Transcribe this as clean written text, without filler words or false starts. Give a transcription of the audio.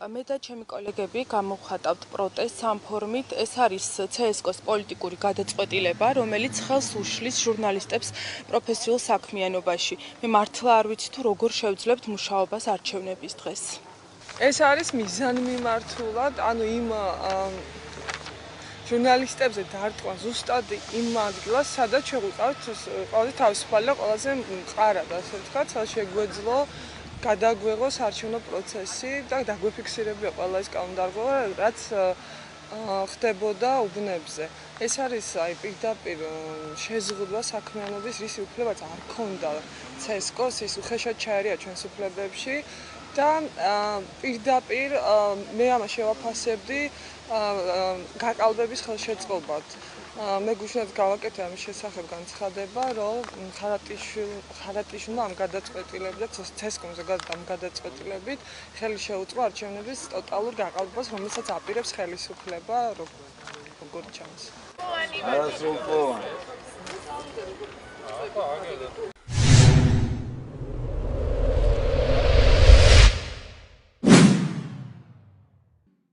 მე და ჩემი კოლეგები გამოვხატავთ პროტესტს ამ ფორმით. ეს არის CSKO-ს პოლიტიკური გადაწყვეტილება, რომელიც ხელს უშლის ჟურნალისტებს პროფესიულ საქმიანობაში. მე მართლა არ ვიცი თუ როგორ შევძლებთ მუშაობას არჩევნების დღეს. ეს არის მიზანმიმართულად, ანუ იმ ჟურნალისტებზე დარტყმა ზუსტად იმ ადგილას, სადაც შეგვიყავთ თავისუფალი და ყველაზე მყარად, ასე ვთქვათ, სადაც შეგვეძლო გადაგვეღოს არჩევნო პროცესი და დაგვეფიქსირებია ყველა ეს კანონდარღვევა, რაც ხდებოდა უბნებზე. ეს არის პირდაპირ შეზღუდვა საქმიანობის, რის უფლებაც არ ქონდა CSKO-ს, ის უხეშად ჩაერია ჩვენს უფლებებში და პირდაპირ მე ამას შევაფასებდი გაყალბების ხელშეწყობად. მე გუშინაც გავაკეთე ამის შესახებ განცხადება, რომ ხარატიშვილმა ამ გადაწყვეტილებით, CSKO-მ ზოგადად ამ გადაწყვეტილებით ხელი შეუწყო არჩევნების ტოტალურ გაყალბებას, რომელსაც აპირებს ხელისუფლება, როგორ ჩანს.